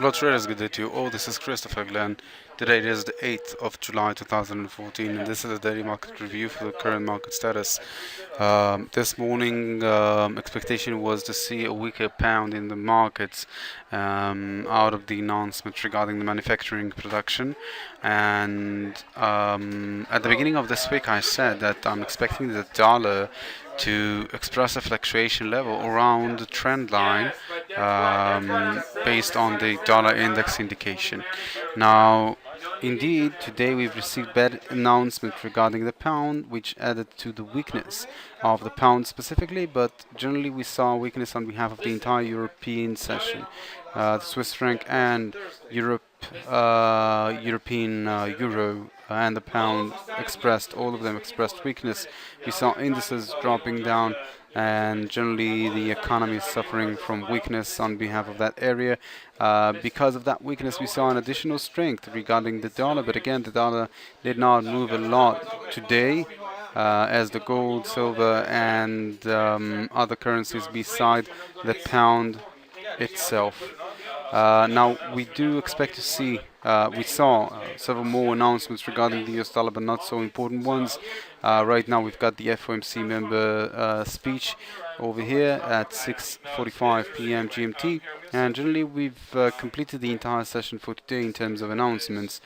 Hello traders, good day to you all. This is Christopher Glen. Today it is the 8th of July 2014 and this is a daily market review for the current market status. This morning expectation was to see a weaker pound in the markets out of the announcement regarding the manufacturing production, and at the beginning of this week I said that I'm expecting the dollar to express a fluctuation level around the trend line based on the dollar index indication. Now, indeed, today we've received bad announcement regarding the pound, which added to the weakness of the pound specifically, but generally we saw weakness on behalf of the entire European session. The Swiss franc and European euro and the pound all of them expressed weakness. We saw indices dropping down, and generally the economy is suffering from weakness on behalf of that area. Because of that weakness, we saw an additional strength regarding the dollar, but again, the dollar did not move a lot today, as the gold, silver, and other currencies beside the pound itself. Now, we do expect to see, we saw several more announcements regarding the US dollar, but not so important ones. Right now, we've got the FOMC member speech over here at 6:45 p.m. GMT, and generally we've completed the entire session for today in terms of announcements.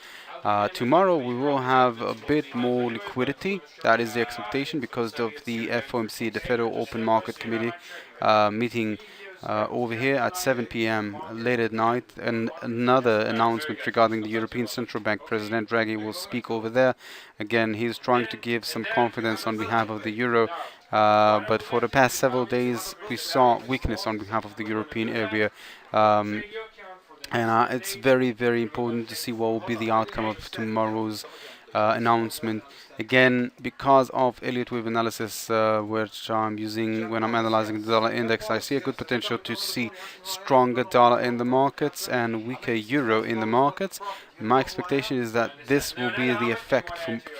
Tomorrow we will have a bit more liquidity. That is the expectation because of the FOMC, the Federal Open Market Committee meeting over here at 7 p.m. late at night, and another announcement regarding the European Central Bank. President Draghi will speak over there. Again, he's trying to give some confidence on behalf of the euro, but for the past several days we saw weakness on behalf of the European area. And it's very, very important to see what will be the outcome of tomorrow's announcement. Again, because of Elliott wave analysis, which I'm using when I'm analyzing the dollar index, I see a good potential to see stronger dollar in the markets and weaker euro in the markets. My expectation is that this will be the effect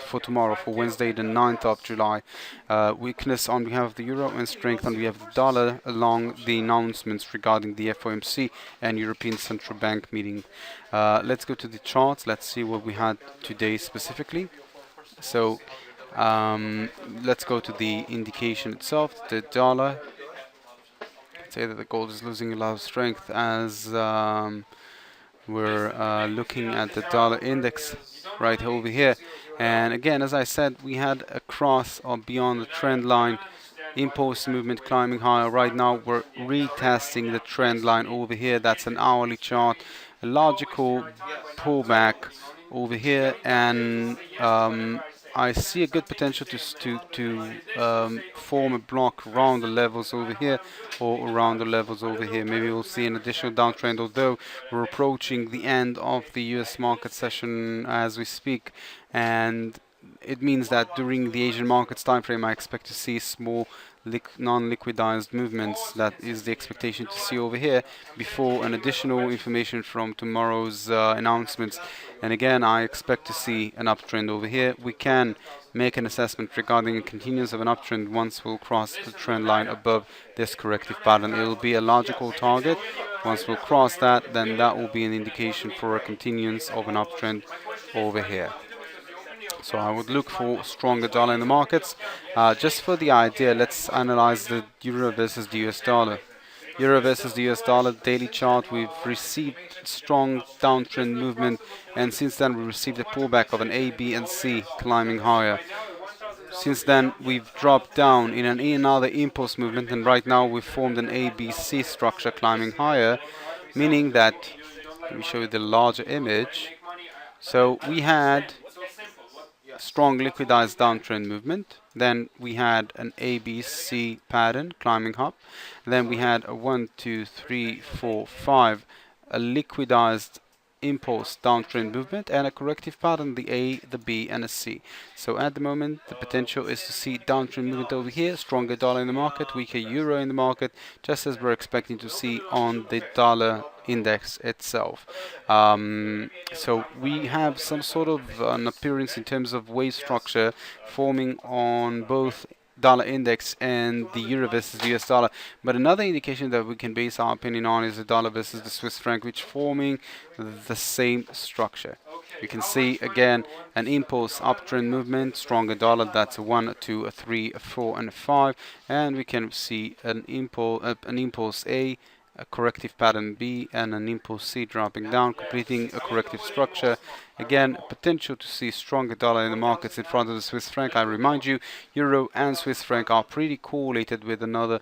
for tomorrow, for Wednesday, the 9th of July. Weakness on behalf of the euro and strength on behalf of the dollar along the announcements regarding the FOMC and European Central Bank meeting. Let's go to the charts. Let's see what we had today specifically. So let's go to the indication itself. The dollar, I'd say that the gold is losing a lot of strength as we're looking at the dollar index right over here. And again, as I said, we had a cross or beyond the trend line, impulse movement climbing higher. Right now we're retesting the trend line over here. That's an hourly chart, a logical pullback over here, and I see a good potential to form a block around the levels over here or around the levels over here. Maybe we'll see an additional downtrend, although we're approaching the end of the US market session as we speak, and it means that during the Asian markets time frame I expect to see small non-liquidized movements. That is the expectation to see over here before an additional information from tomorrow's announcements. And again, I expect to see an uptrend over here. We can make an assessment regarding a continuance of an uptrend once we'll cross the trend line above this corrective pattern. It will be a logical target. Once we'll cross that, then that will be an indication for a continuance of an uptrend over here. So I would look for stronger dollar in the markets. Just for the idea, let's analyze the euro versus the US dollar. Euro versus the US dollar daily chart, we've received strong downtrend movement, and since then we received a pullback of an A, B, and C climbing higher. Since then we've dropped down in another impulse movement, and right now we've formed an A, B, C structure climbing higher, meaning that, let me show you the larger image. So we had strong liquidized downtrend movement, then we had an ABC pattern climbing up, then we had a 1, 2, 3, 4, 5, a liquidized impulse downtrend movement, and a corrective pattern, the A, the B, and a C. So at the moment the potential is to see downtrend movement over here, stronger dollar in the market, weaker euro in the market, just as we're expecting to see on the dollar index itself. So we have some sort of an appearance in terms of wave structure forming on both dollar index and the euro versus the US dollar. But another indication that we can base our opinion on is the dollar versus the Swiss franc, which forming the same structure. You can see again an impulse uptrend movement, stronger dollar. That's a 1, 2, a 3, a 4, and a 5, and we can see an impulse a corrective pattern B, and an impulse C dropping down, completing a corrective structure. Again, potential to see stronger dollar in the markets in front of the Swiss franc. I remind you, euro and Swiss franc are pretty correlated with another.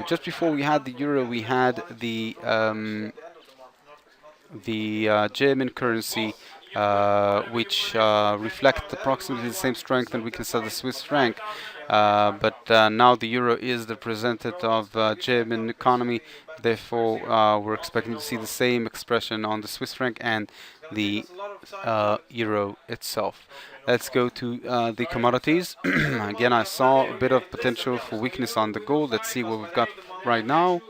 Just before we had the euro, we had the German currency, which reflect approximately the same strength, and we can say the Swiss franc. But now the euro is the representative of German economy. Therefore, we're expecting to see the same expression on the Swiss franc and the euro itself. Let's go to the commodities. Again, I saw a bit of potential for weakness on the gold. Let's see what we've got right now.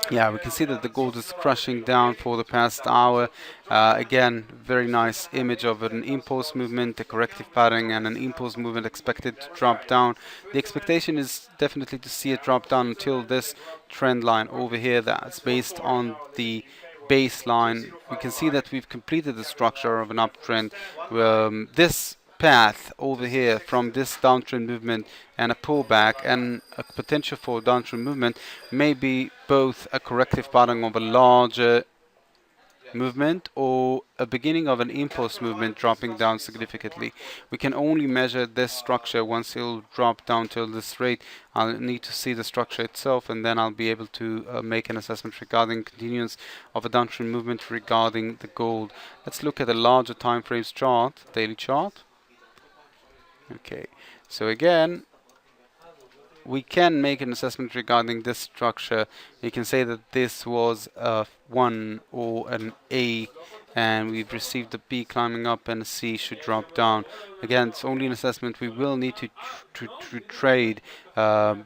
Yeah, we can see that the gold is crushing down for the past hour. Again, very nice image of an impulse movement, a corrective pattern, and an impulse movement expected to drop down. The expectation is definitely to see it drop down until this trend line over here that's based on the baseline. We can see that we've completed the structure of an uptrend. This path over here from this downtrend movement and a pullback and a potential for downtrend movement may be both a corrective pattern of a larger movement or a beginning of an impulse movement dropping down significantly. We can only measure this structure once it'll drop down till this rate. I'll need to see the structure itself, and then I'll be able to make an assessment regarding continuance of a downtrend movement regarding the gold. Let's look at a larger time frames chart, daily chart. Okay, so again, we can make an assessment regarding this structure. You can say that this was a 1 or an A, and we've received a B climbing up, and a C should drop down. Again, it's only an assessment. We will need to trade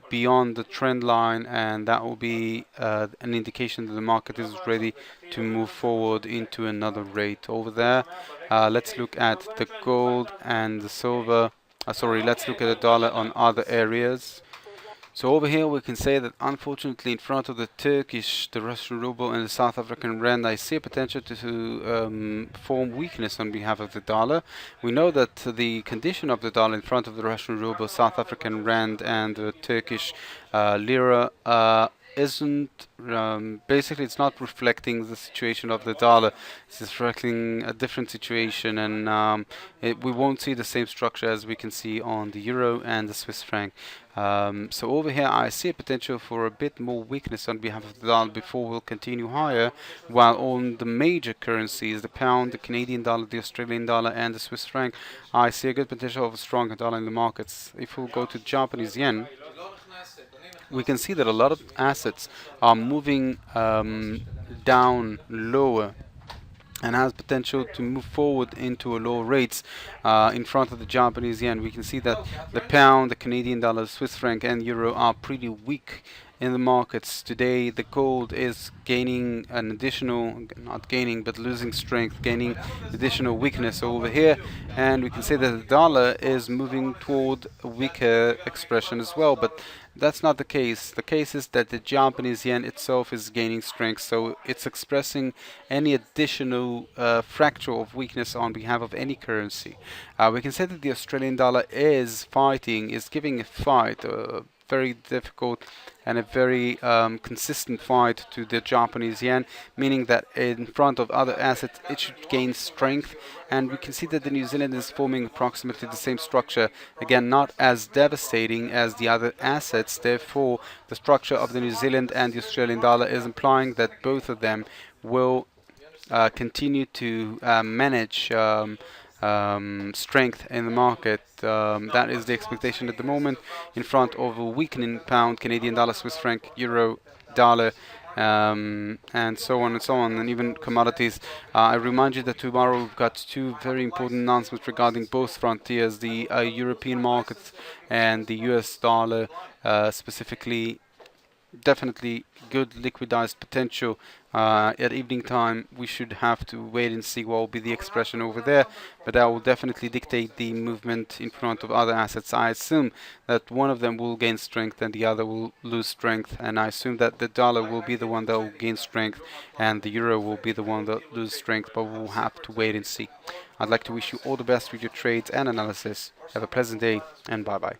beyond the trend line, and that will be an indication that the market is ready to move forward into another rate over there. Let's look at the gold and the silver. Let's look at the dollar on other areas. So over here we can say that unfortunately in front of the Turkish, the Russian ruble and the South African rand, I see a potential to form weakness on behalf of the dollar. We know that the condition of the dollar in front of the Russian ruble, South African rand and the Turkish lira isn't basically, it's not reflecting the situation of the dollar. It's reflecting a different situation, and we won't see the same structure as we can see on the euro and the Swiss franc. So over here I see a potential for a bit more weakness on behalf of the dollar before we'll continue higher, while on the major currencies, the pound, the Canadian dollar, the Australian dollar and the Swiss franc, I see a good potential of a stronger dollar in the markets. If we'll go to Japanese yen, we can see that a lot of assets are moving down lower and has potential to move forward into a lower rates in front of the Japanese yen. We can see that the pound, the Canadian dollar, Swiss franc and euro are pretty weak in the markets today. The gold is gaining an additional, not gaining but losing strength, gaining additional weakness over here, and we can say that the dollar is moving toward a weaker expression as well, but that's not the case. The case is that the Japanese yen itself is gaining strength, so it's expressing any additional fracture of weakness on behalf of any currency. We can say that the Australian dollar is giving a fight, very difficult and a very consistent fight to the Japanese yen, meaning that in front of other assets it should gain strength. And we can see that the New Zealand is forming approximately the same structure, again not as devastating as the other assets. Therefore the structure of the New Zealand and the Australian dollar is implying that both of them will continue to manage strength in the market. That is the expectation at the moment in front of a weakening pound, Canadian dollar, Swiss franc, euro, dollar, and so on and so on, and even commodities. I remind you that tomorrow we've got two very important announcements regarding both frontiers, the European markets and the US dollar specifically. Definitely good liquidized potential At evening time, we should have to wait and see what will be the expression over there, but that will definitely dictate the movement in front of other assets. I assume that one of them will gain strength and the other will lose strength, and I assume that the dollar will be the one that will gain strength and the euro will be the one that loses strength, but we'll have to wait and see. I'd like to wish you all the best with your trades and analysis. Have a pleasant day, and bye bye.